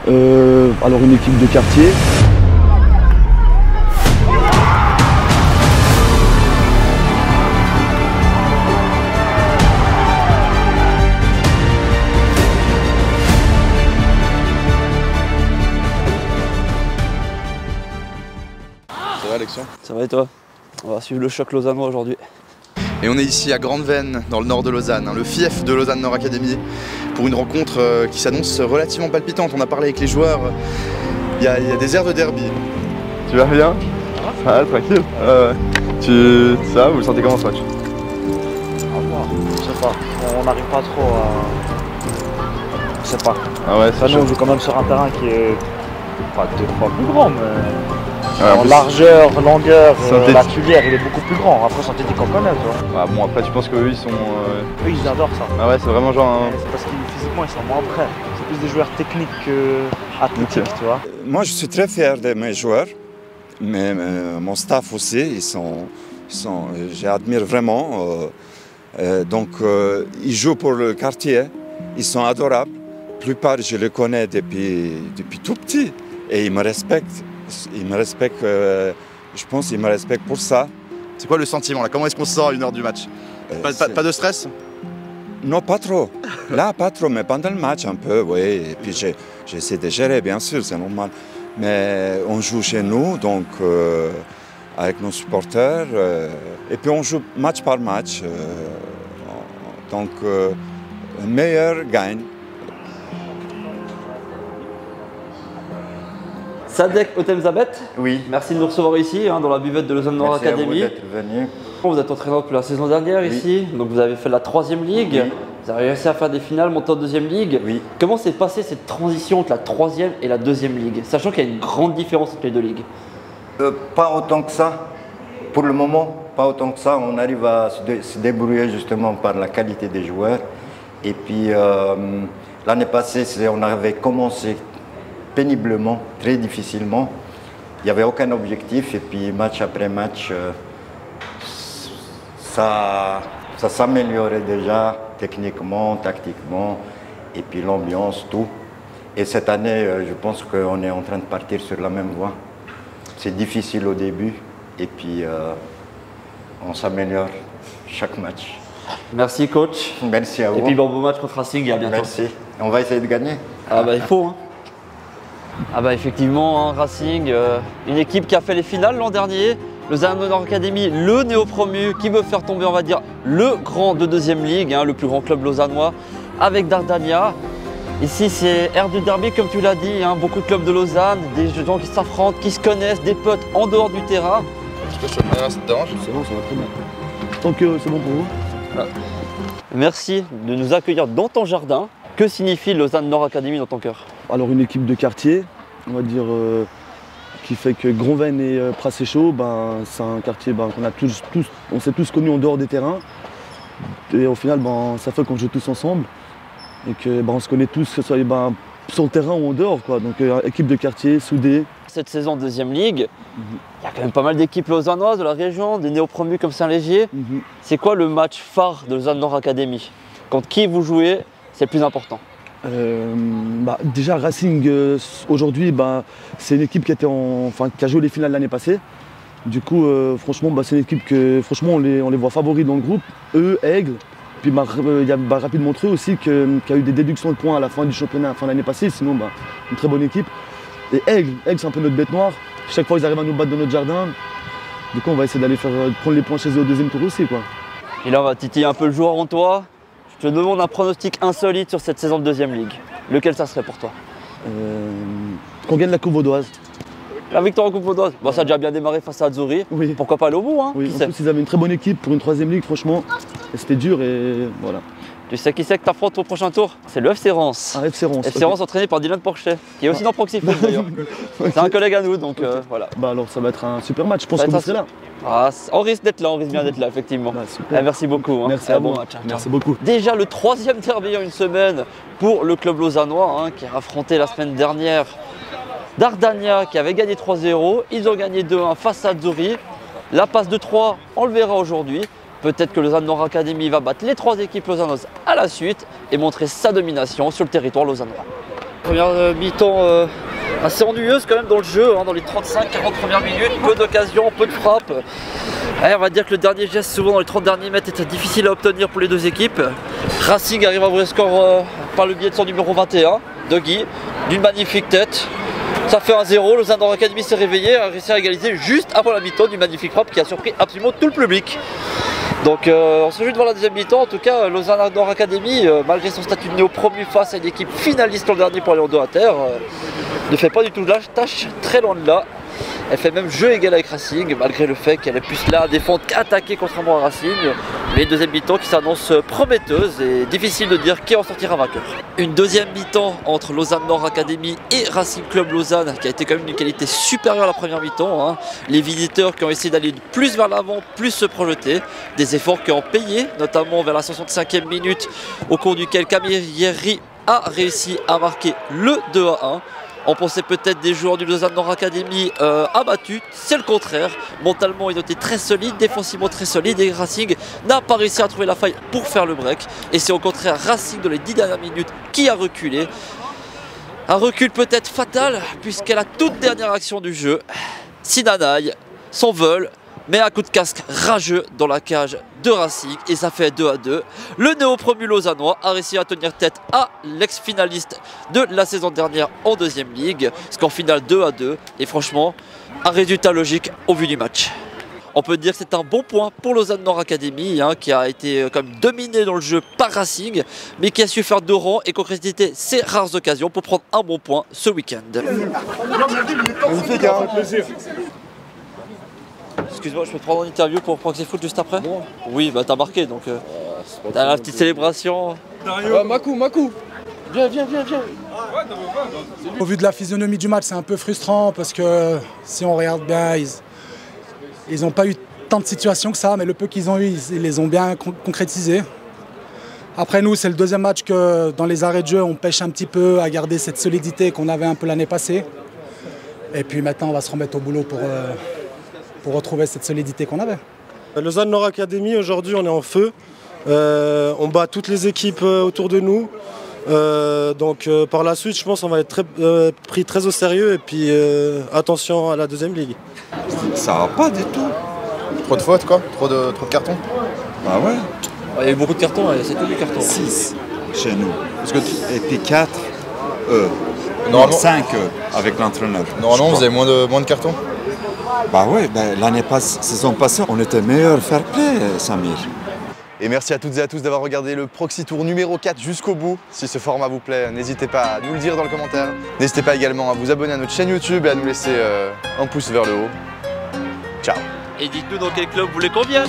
Alors une équipe de quartier. Ça va Alexandre? Ça va et toi? On va suivre le choc lausannois aujourd'hui. Et on est ici à Grande-Venne, dans le nord de Lausanne, le fief de Lausanne Nord Academy, pour une rencontre qui s'annonce relativement palpitante. On a parlé avec les joueurs, il y a des airs de derby. Tu vas bien? Ça va, tranquille. Ça va, vous le sentez comment ce match? Je sais pas, on n'arrive pas trop à... Je sais pas. Ah ouais, Nous on joue quand même sur un terrain qui est pas 2 fois plus grand, mais en en plus, largeur, longueur, synthétique. la tulière il est beaucoup plus grand. Après synthétique on connaît, tu vois. Ah bon, après, tu penses qu'eux ils sont. Eux ils adorent ça. Ah ouais, c'est vraiment genre. Mais c'est parce que physiquement ils sont moins prêts. C'est plus des joueurs techniques qu'athlétiques, Ok. tu vois. Moi, je suis très fier de mes joueurs, mais mon staff aussi, j'admire vraiment. Ils jouent pour le quartier, ils sont adorables. La plupart, je les connais depuis tout petit et ils me respectent. Je pense qu'ils me respectent pour ça. C'est quoi le sentiment là? Comment est-ce qu'on se sent à 1h du match? Pas de stress? Non, pas trop. Là, pas trop, mais pendant le match, un peu, oui. Et puis, j'essaie de gérer, bien sûr, c'est normal. Mais on joue chez nous, donc avec nos supporters. Et puis, on joue match par match. Le meilleur gagne. Sadek Otemzabet, Oui. merci de nous recevoir ici, dans la buvette de Lausanne Nord Merci à vous Academy. d'être venu. Vous êtes entraîneur depuis la saison dernière Oui. ici, donc vous avez fait la 3e ligue, Oui. vous avez réussi à faire des finales, monter en 2e ligue. Oui. Comment s'est passée cette transition entre la 3e et la 2e ligue, sachant qu'il y a une grande différence entre les deux ligues? Pas autant que ça. Pour le moment, pas autant que ça. On arrive à se débrouiller justement par la qualité des joueurs. Et puis l'année passée, on avait commencé péniblement, très difficilement. Il n'y avait aucun objectif. Et puis match après match, ça s'améliorait déjà techniquement, tactiquement. Et puis l'ambiance, tout. Et cette année, je pense qu'on est en train de partir sur la même voie. C'est difficile au début et puis on s'améliore chaque match. Merci coach. Merci à vous. Et puis bon match contre Racing et à bientôt. Merci. On va essayer de gagner. Ah bah il faut. Ah bah effectivement, Racing, une équipe qui a fait les finales l'an dernier. Lausanne Nord Academy, le néo-promu qui veut faire tomber, on va dire, le grand de 2e ligue, le plus grand club lausannois, avec Dardania. Ici, c'est air du derby, comme tu l'as dit, beaucoup de clubs de Lausanne, des gens qui s'affrontent, qui se connaissent, des potes en dehors du terrain. Je te manière, ça te dérange? C'est bon, ça va très bien. Tant que c'est bon pour vous. Merci de nous accueillir dans ton jardin. Que signifie Lausanne Nord Academy dans ton cœur? Alors une équipe de quartier, on va dire, qui fait que Grande-Venne et Pracéchaud, c'est un quartier qu'on a on s'est tous connus en dehors des terrains. Et au final, ça fait qu'on joue tous ensemble. Et que on se connaît tous, que ce soit sur le terrain ou en dehors, quoi. Donc équipe de quartier, soudée. Cette saison 2e ligue, il y a quand même pas mal d'équipes lausannoises de la région, des néo-promus comme Saint-Légier. C'est quoi le match phare de Lausanne Nord Academy? Contre qui vous jouez, c'est le plus important? Déjà Racing aujourd'hui, c'est une équipe qui a joué les finales l'année passée. Du coup, franchement, c'est une équipe que franchement on les voit favoris dans le groupe. Eux, Aigle. Puis il y a Rapide Montreux aussi qui a eu des déductions de points à la fin du championnat, fin l'année passée. Sinon, une très bonne équipe. Et Aigle, c'est un peu notre bête noire. Chaque fois, ils arrivent à nous battre dans notre jardin. Du coup, on va essayer d'aller prendre les points chez eux au 2e tour aussi, quoi. Et là, on va titiller un peu le joueur en toi. Je te demande un pronostic insolite sur cette saison de 2e ligue. Lequel ça serait pour toi? Qu'on gagne la Coupe Vaudoise. La victoire en Coupe Vaudoise, ça a déjà bien démarré face à Azzurri. Oui. Pourquoi pas aller au bout, Oui, qui en sait? plus, ils avaient une très bonne équipe pour une 3e ligue, franchement. Et c'était dur et voilà. Tu sais qui c'est que t'affrontes au prochain tour? C'est le FC Reims. Ah, FC Reims. FC Reims entraîné par Dylan Porchet, qui est aussi dans Proxy Foot d'ailleurs. C'est un collègue à nous, donc voilà. Alors ça va être un super match, je pense Ça que va vous être serez là. Ah, on risque d'être là, on risque bien d'être là, effectivement. Super. Merci beaucoup. Merci à bon vous. match. Merci beaucoup. Déjà le 3e derby en une semaine pour le club lausannois, qui a affronté la semaine dernière Dardania, qui avait gagné 3-0. Ils ont gagné 2-1 face à Azzurri. La passe de 3, on le verra aujourd'hui. Peut-être que Lausanne Nord Academy va battre les 3 équipes lausannoises à la suite et montrer sa domination sur le territoire lausannois. Première mi-temps assez ennuyeuse quand même dans le jeu, hein, dans les 35-40 premières minutes, peu d'occasions, peu de frappes. Ouais, on va dire que le dernier geste souvent dans les 30 derniers mètres était difficile à obtenir pour les deux équipes. Racing arrive à ouvrir le score par le biais de son numéro 21, Doggy, d'une magnifique tête. Ça fait 1-0, Lausanne Nord Academy s'est réveillé, a réussi à égaliser juste avant la mi-temps d'une magnifique frappe qui a surpris absolument tout le public. Donc on se joue devant la deuxième mi-temps, en tout cas Lausanne Nord Academy, malgré son statut de néo-promu face à une équipe finaliste l'an dernier pour aller en 2 à terre, ne fait pas du tout la tâche, très loin de là. Elle fait même jeu égal avec Racing, malgré le fait qu'elle est plus là à défendre qu'attaquer contrairement à Racing. Mais une deuxième mi-temps qui s'annonce prometteuse et difficile de dire qui en sortira vainqueur. Une deuxième mi-temps entre Lausanne Nord Academy et Racing Club Lausanne qui a été quand même d'une qualité supérieure à la première mi-temps, hein. Les visiteurs qui ont essayé d'aller plus vers l'avant, plus se projeter. Des efforts qui ont payé, notamment vers la 65e minute, au cours duquel Camilleri a réussi à marquer le 2-1. On pensait peut-être des joueurs du Lausanne Nord Academy abattus, c'est le contraire. Mentalement, il était très solide, défensivement très solide et Racing n'a pas réussi à trouver la faille pour faire le break. Et c'est au contraire Racing dans les 10 dernières minutes qui a reculé. Un recul peut-être fatal puisqu'à la toute dernière action du jeu, Sinanaï s'envole, met un coup de casque rageux dans la cage de Racing et ça fait 2-2. Le néo-promu lausannois a réussi à tenir tête à l'ex-finaliste de la saison dernière en deuxième ligue. Score final 2-2 et franchement un résultat logique au vu du match. On peut dire que c'est un bon point pour Lausanne Nord Academy, hein, qui a été comme dominé dans le jeu par Racing, mais qui a su faire de rang et concrétiser ses rares occasions pour prendre un bon point ce week-end. Magnifique, hein. Excuse-moi, je peux te prendre en interview pour Proxy Foot juste après? Oui, bah t'as marqué donc. T'as la petite célébration. Makou. Viens. Au vu de la physionomie du match, c'est un peu frustrant parce que si on regarde bien, ils n'ont pas eu tant de situations que ça, mais le peu qu'ils ont eu, ils les ont bien concrétisés. Après nous, c'est le deuxième match que dans les arrêts de jeu, on pêche un petit peu à garder cette solidité qu'on avait un peu l'année passée. Et puis maintenant, on va se remettre au boulot pour retrouver cette solidité qu'on avait. Lausanne Nord Academy, aujourd'hui on est en feu. On bat toutes les équipes autour de nous. Donc par la suite, je pense qu'on va être pris très au sérieux et puis attention à la deuxième ligue. Ça va pas du tout. Trop de fautes quoi? Trop de cartons? Bah ouais. Il y a eu beaucoup de cartons, c'est tous les cartons. 6 chez nous. Parce que Et puis 4 eux. Non, 5 avec l'entraîneur. normalement vous avez moins de cartons? Bah ouais, l'année saison passée, on était meilleur fair play, Samir. Et merci à toutes et à tous d'avoir regardé le Proxy Tour numéro 4 jusqu'au bout. Si ce format vous plaît, n'hésitez pas à nous le dire dans le commentaire. N'hésitez pas également à vous abonner à notre chaîne YouTube et à nous laisser un pouce vers le haut. Ciao. Et dites-nous dans quel club vous voulez qu'on vienne.